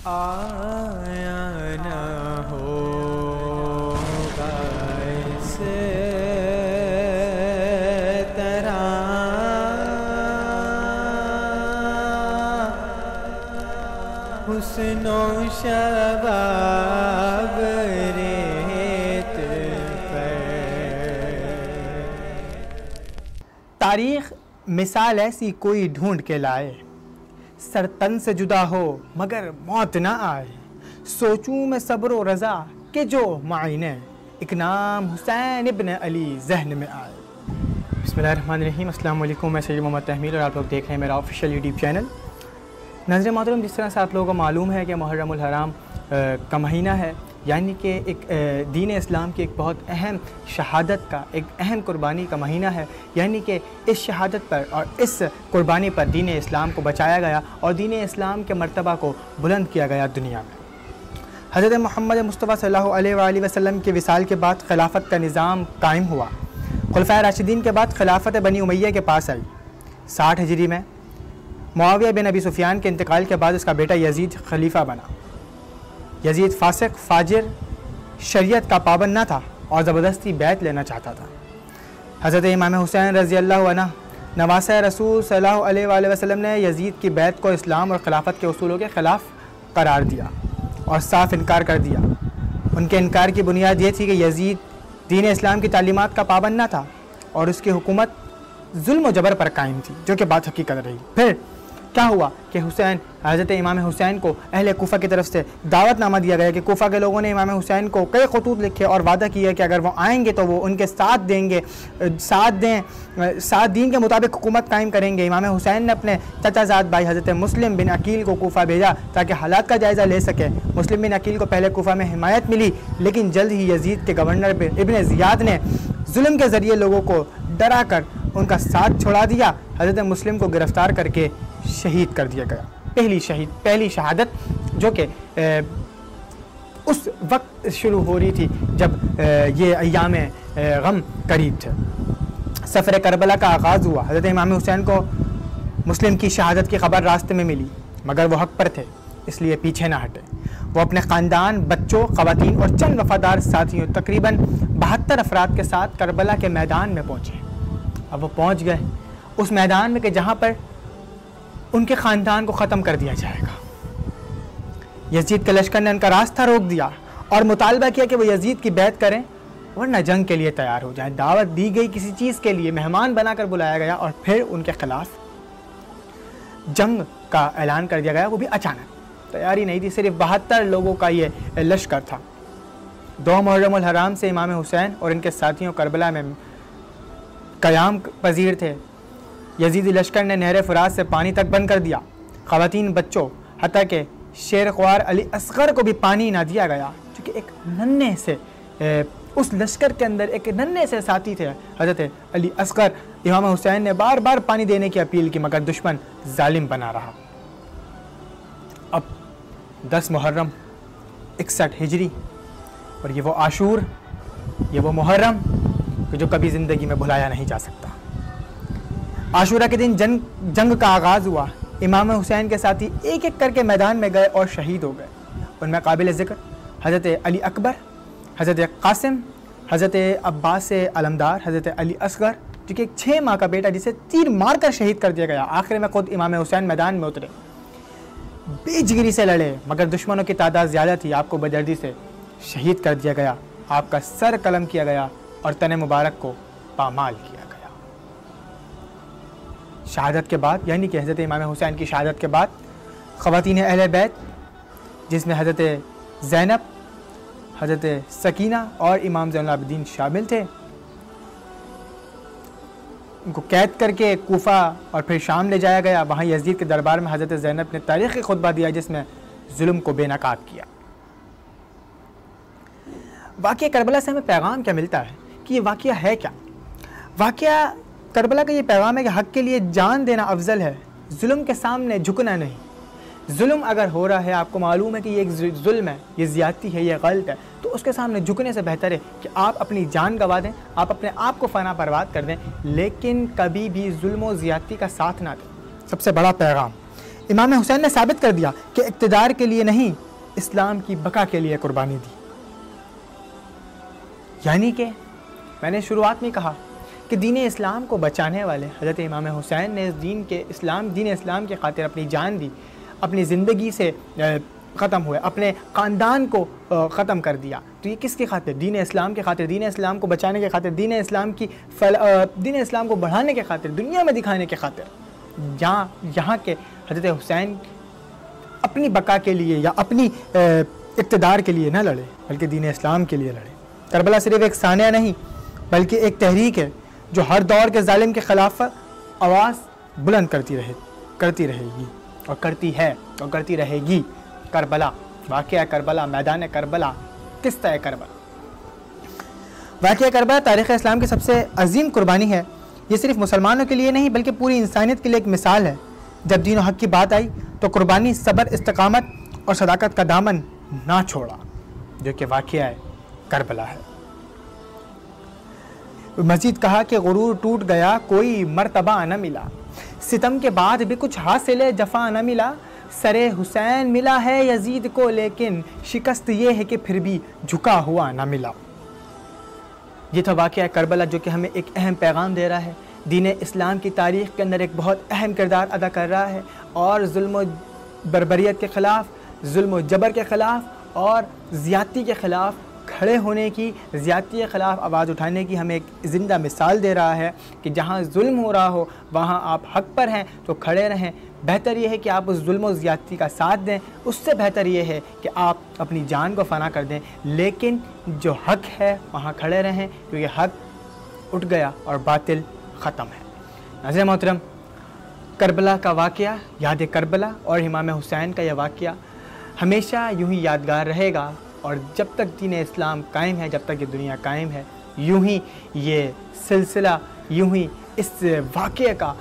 आया न होगा इस तरह हुस्नो शबाब रेत पर। तारीख मिसाल ऐसी कोई ढूंढ के लाए, सर तन से जुदा हो मगर मौत ना आए। सोचूं मैं सब्र व रज़ा के जो मायने, एक नाम हुसैन इब्न अली जहन में आए। बिस्मिल्लाहिर्रहमानिर्रहीम, अस्सलाम वालेकुम। मैं सैयद मोहम्मद तहमील और आप लोग देख रहे हैं मेरा ऑफिशियल यूट्यूब चैनल। नाज़रीन मोहतरम, जिस तरह से आप लोगों को मालूम है कि मुहर्रमुल हराम का महीना है, यानी कि एक दीन इस्लाम की एक बहुत अहम शहादत का, एक अहम कुर्बानी का महीना है। यानी कि इस शहादत पर और इस कुर्बानी पर दीन इस्लाम को बचाया गया और दीन इस्लाम के मर्तबा को बुलंद किया गया दुनिया में। हज़रत मोहम्मद मुस्तफ़ा सल्लल्लाहु अलैहि वसल्लम के विसाल के बाद खिलाफत का निज़ाम कायम हुआ। खुलफ़ाए राशिदीन के बाद खिलाफत बनी उमैया के पास आई। 60 हिजरी में मुआविया बिन अबी सुफियान के इंतकाल के बाद उसका बेटा यजीद खलीफा बना। यजीद फासिक, फाजिर, शरीयत का पाबंद न था और ज़बरदस्ती बैत लेना चाहता था। हज़रत इमाम हुसैन रज़ी अल्लाहु अन्हु नवासे रसूल सल्लल्लाहु अलैहि वसल्लम ने यजीद की बैत को इस्लाम और खिलाफत के उसूलों के ख़िलाफ़ करार दिया और साफ इनकार कर दिया। उनके इनकार की बुनियाद ये थी कि यजीद दीन इस्लाम की तालीमात का पाबंद न था और उसकी हुकूमत जुल्म व जबर पर कायम थी, जो कि बात हकीकत रही। फिर क्या हुआ कि हज़रत इमाम हुसैन को अहले कूफा की तरफ से दावतनामा दिया गया कि कूफा के लोगों ने इमाम हुसैन को कई खतूत लिखे और वादा किया कि अगर वो आएंगे तो वो उनके साथ देंगे, साथ दीन के मुताबिक हुकूमत कायम करेंगे। इमाम हुसैन ने अपने चचाजाद भाई हज़रत मुस्लिम बिन अकील को कूफा भेजा ताकि हालात का जायज़ा ले सके। मुस्लिम बिन अकील को पहले कूफा में हिमायत मिली, लेकिन जल्द ही यजीद के गवर्नर इब्न ज़ियाद ने जुल्म के ज़रिए लोगों को डरा कर उनका साथ छोड़ा दिया। हज़रत मुस्लिम को गिरफ़्तार करके शहीद कर दिया गया। पहली शहादत जो कि उस वक्त शुरू हो रही थी जब ये अय्याम गम करीब थे। सफ़र करबला का आगाज़ हुआ। हज़रत इमाम हुसैन को मुस्लिम की शहादत की खबर रास्ते में मिली, मगर वो हक़ पर थे, इसलिए पीछे ना हटे। वो अपने ख़ानदान, बच्चों, ख़वातीन और चंद वफ़ादार साथियों, तकरीबन 72 अफराद के साथ करबला के मैदान में पहुँचे। अब वो पहुँच गए उस मैदान में कि जहाँ पर उनके ख़ानदान को ख़त्म कर दिया जाएगा। यजीद के लश्कर ने उनका रास्ता रोक दिया और मुतालबा किया कि वो यजीद की बैत करें वरना जंग के लिए तैयार हो जाएं। दावत दी गई किसी चीज़ के लिए, मेहमान बनाकर बुलाया गया और फिर उनके ख़िलाफ़ जंग का ऐलान कर दिया गया, वो भी अचानक। तैयारी नहीं थी, सिर्फ 72 लोगों का ये लश्कर था। 2 मुहर्रमुल हराम से इमाम हुसैन और इनके साथियों करबला में क़याम पजीर थे। यजीदी लश्कर ने नहर फ़ुरात से पानी तक बंद कर दिया। ख़वातीन, बच्चों, हत्ता के शेर ख्वार अली असगर को भी पानी ना दिया गया, क्योंकि एक नन्हे से उस लश्कर के अंदर एक नन्हे से साथी थे हज़रत अली असगर। इमाम हुसैन ने बार बार पानी देने की अपील की, मगर दुश्मन जालिम बना रहा। अब 10 मुहर्रम 61 हिजरी और ये वो आशूर, ये वो मुहर्रम कि जो कभी ज़िंदगी में भुलाया नहीं जा सकता। आशूरा के दिन जंग का आगाज़ हुआ। इमाम हुसैन के साथी एक एक करके मैदान में गए और शहीद हो गए। उनमें काबिल ज़िक्र हज़रत अली अकबर, हज़रत कासिम, हज़रत अब्बास अलमदार, हज़रत अली असगर, जो कि एक 6 माह का बेटा जिसे तीर मार कर शहीद कर दिया गया। आखिर में खुद इमाम हुसैन मैदान में उतरे, बेजिगरी से लड़े, मगर दुश्मनों की तादाद ज़्यादा थी। आपको बदर्दी से शहीद कर दिया गया, आपका सर कलम किया गया और तने मुबारक को पामाल किया गया। शहादत के बाद, यानी कि हज़रत इमाम हुसैन की शहादत के बाद, ख़वातीन अहले बैत जिसमें हज़रत ज़ैनब, हज़रत सकीना और इमाम ज़ैनुल आबिदीन शामिल थे, उनको कैद करके कूफा और फिर शाम ले जाया गया। वहाँ यजीद के दरबार में हज़रत ज़ैनब ने तारीख़ी खुतबा दिया जिसमें जुल्म को बेनकाब किया। वाक़या करबला से हमें पैगाम क्या मिलता है कि ये वाक़या है क्या? वाक़या करबला का ये पैगाम है कि हक़ के लिए जान देना अफजल है, जुल्म के सामने झुकना नहीं। जुल्म अगर हो रहा है, आपको मालूम है कि ये एक जुल्म है, ये ज़्यादती है, ये गलत है, तो उसके सामने झुकने से बेहतर है कि आप अपनी जान गंवा दें, आप अपने आप को फना बर्बाद कर दें, लेकिन कभी भी जुल्म और ज़्यादती का साथ ना दें। सबसे बड़ा पैगाम इमाम हुसैन ने साबित कर दिया कि इक़्तिदार के लिए नहीं, इस्लाम की बका के लिए कुर्बानी दी। यानी कि मैंने शुरुआत में कहा कि दीन इस्लाम को बचाने वाले हज़रत इमाम हुसैन ने दीन इस्लाम के खातिर अपनी जान दी, अपनी ज़िंदगी से ख़त्म हुए, अपने ख़ानदान को ख़त्म कर दिया। तो ये किसके खातिर? दीन इस्लाम के खातिर, दीन इस्लाम को बचाने के खातिर, दीन इस्लाम को बढ़ाने के खातिर, दुनिया में दिखाने के खातिर। यहाँ के हज़रत हुसैन अपनी बका के लिए या अपनी इक़्तिदार के लिए न लड़े, बल्कि दीन इस्लाम के लिए लड़े। करबला सिर्फ़ एक सानिया नहीं, बल्कि एक तहरीक है जो हर दौर के जालिम के ख़िलाफ़ आवाज़ बुलंद करती रहेगी और करती है और करती रहेगी। करबला, वाक़या करबला, मैदान करबला, किस्सा करबला। वाक़या करबला तारीख़ इस्लाम की सबसे अजीम कुर्बानी है। ये सिर्फ मुसलमानों के लिए नहीं बल्कि पूरी इंसानियत के लिए एक मिसाल है। जब दीन और हक़ की बात आई तो कुर्बानी, सब्र, इस्तिक़ामत और सदाकत का दामन ना छोड़ा, जो कि वाक़या करबला है। मज़ीद कहा कि गुरूर टूट गया, कोई मर्तबा न मिला, सितम के बाद भी कुछ हासिल जफ़ा न मिला, सरे हुसैन मिला है यजीद को, लेकिन शिकस्त ये है कि फिर भी झुका हुआ न मिला। ये था वाक़या करबला, जो कि हमें एक अहम पैगाम दे रहा है, दीन इस्लाम की तारीख़ के अंदर एक बहुत अहम किरदार अदा कर रहा है और जुल्म बर्बरियत के ख़िलाफ़, जुल्म जबर के ख़िलाफ़ और ज़्यादती के ख़िलाफ़ खड़े होने की, ज़्यादती के ख़िलाफ़ आवाज़ उठाने की हमें एक ज़िंदा मिसाल दे रहा है कि जहाँ जुल्म हो रहा हो वहाँ आप हक़ पर हैं तो खड़े रहें। बेहतर ये है कि आप उस जुल्म और ज़्यादती का साथ दें, उससे बेहतर ये है कि आप अपनी जान को फ़ना कर दें, लेकिन जो हक़ है वहाँ खड़े रहें, क्योंकि हक़ उठ गया और बातिल ख़त्म है। नाज़रीन मोहतरम, करबला का वाक़या, याद करबला और इमाम हुसैन का यह वाक़या हमेशा यूँ ही यादगार रहेगा और जब तक दीन इस्लाम कायम है, जब तक ये दुनिया कायम है, यूँ ही ये सिलसिला, यूँ ही इस वाक़े का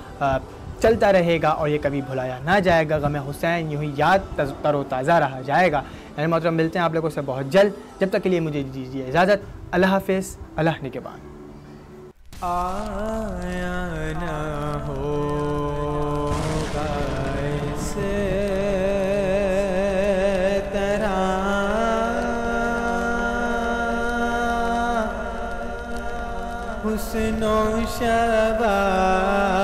चलता रहेगा और ये कभी भुलाया ना जाएगा। गम हुसैन यूँ ही याद तरोताज़ा रहा जाएगा। यानी मोहतरम, मिलते हैं आप लोगों से बहुत जल्द। जब तक के लिए मुझे दीजिए इजाज़त। अल्लाह हाफ़िज़, अल्लाह निगहबान। आया न होगा इस तरह हुस्नो शबाब